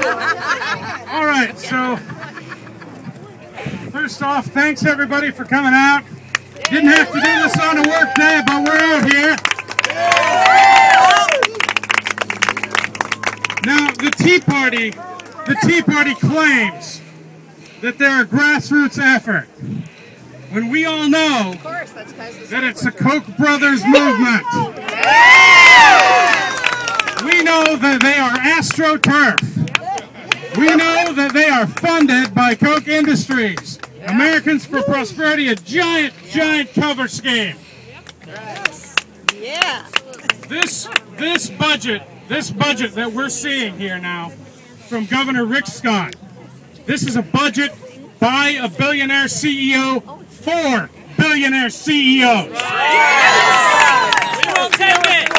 All right, so first off, thanks everybody for coming out. Didn't have to do this on a work day, but we're out here. Now, the Tea Party claims that they're a grassroots effort, when we all know that it's a Koch brothers movement. We know that they are AstroTurf. We know that they are funded by Koch Industries. Americans for Prosperity, a giant cover scheme. Yeah. This budget that we're seeing here now from Governor Rick Scott, this is a budget by a billionaire CEO for billionaire CEOs. We won't take it.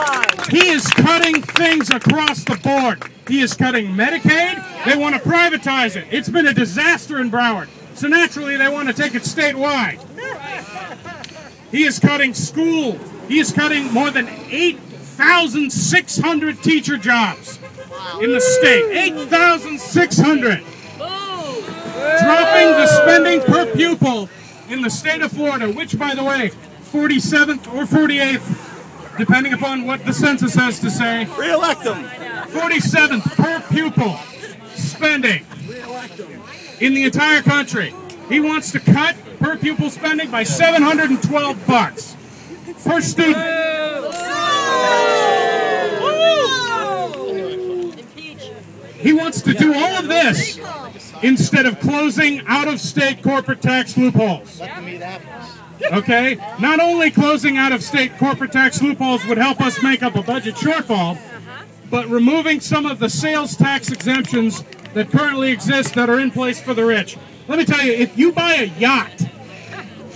He is cutting things across the board. He is cutting Medicaid. They want to privatize it. It's been a disaster in Brevard. So naturally, they want to take it statewide. He is cutting school. He is cutting more than 8,600 teacher jobs in the state. 8,600. Dropping the spending per pupil in the state of Florida, which, by the way, 47th or 48th, depending upon what the census has to say. Re-elect them. 47th per pupil spending in the entire country. He wants to cut per pupil spending by $712 per student. He wants to do all of this instead of closing out-of-state corporate tax loopholes. Okay? Not only closing out-of-state corporate tax loopholes would help us make up a budget shortfall, but removing some of the sales tax exemptions that currently exist that are in place for the rich. Let me tell you, if you buy a yacht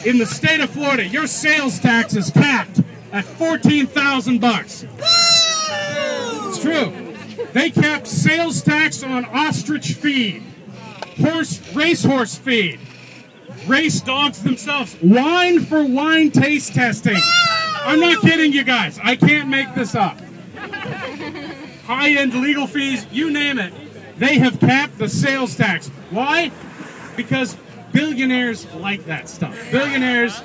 in the state of Florida, your sales tax is capped at $14,000. It's true. They cap sales tax on ostrich feed, racehorse feed, race dogs themselves, wine for wine taste testing. I'm not kidding you guys. I can't make this up. High-end legal fees, you name it. They have capped the sales tax. Why? Because billionaires like that stuff. Billionaires,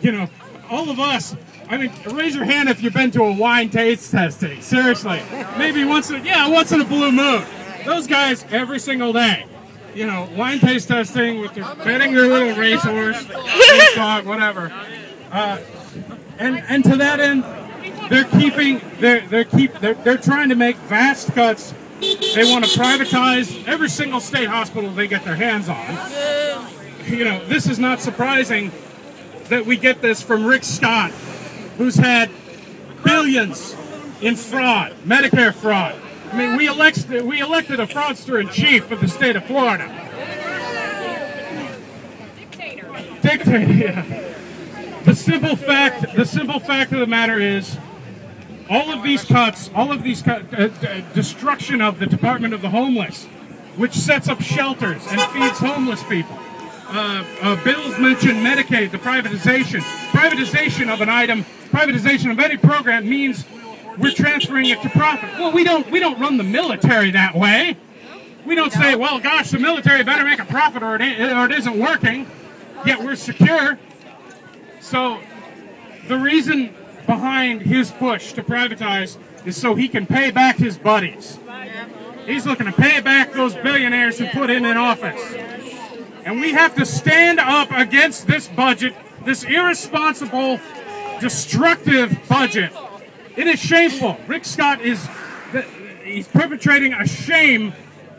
you know, all of us. I mean, raise your hand if you've been to a wine taste testing. Seriously. Maybe once in a blue moon. Those guys, every single day. You know, wine taste testing with petting their little racehorse, race dog, whatever. And to that end, they're trying to make vast cuts. They want to privatize every single state hospital they get their hands on. You know, this is not surprising that we get this from Rick Scott, who's had billions in fraud, Medicare fraud. I mean, we elected a fraudster in chief of the state of Florida. Dictator. Yeah. The simple fact of the matter is, all of these cuts, destruction of the Department of the Homeless, which sets up shelters and feeds homeless people. Bills mention Medicaid, the privatization of an item, privatization of any program means we're transferring it to profit. Well, we don't run the military that way. We don't say, well, gosh, the military better make a profit or it isn't working. Yet we're secure. So the reason behind his push to privatize is so he can pay back his buddies. He's looking to pay back those billionaires who put him in office. And we have to stand up against this budget, this irresponsible, destructive budget. It is shameful. Rick Scott he's perpetrating a shame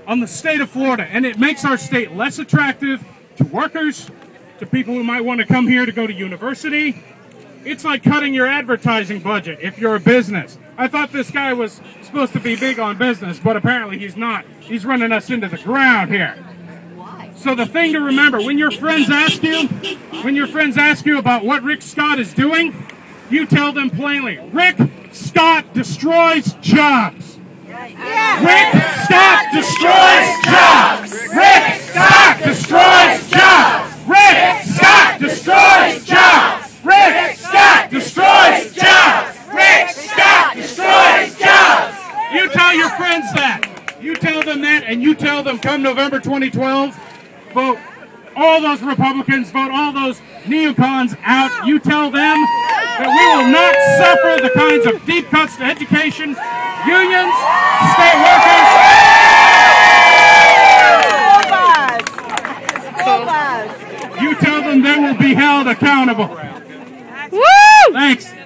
on the state of Florida, and it makes our state less attractive to workers, to people who might want to come here to go to university. It's like cutting your advertising budget if you're a business. I thought this guy was supposed to be big on business, but apparently he's not. He's running us into the ground here. So the thing to remember, when your friends ask you about what Rick Scott is doing, you tell them plainly, Rick Scott destroys jobs. Rick Scott destroys jobs. Rick Scott destroys jobs. Rick Scott destroys jobs. Rick Scott destroys jobs. Rick Scott destroys jobs. You tell your friends that. You tell tell them that, and you tell them come November 2012, vote all those Republicans, vote all those neocons out. You tell them that we will not suffer the kinds of deep cuts to education, unions, state workers. You tell them they will be held accountable. Woo! Thanks.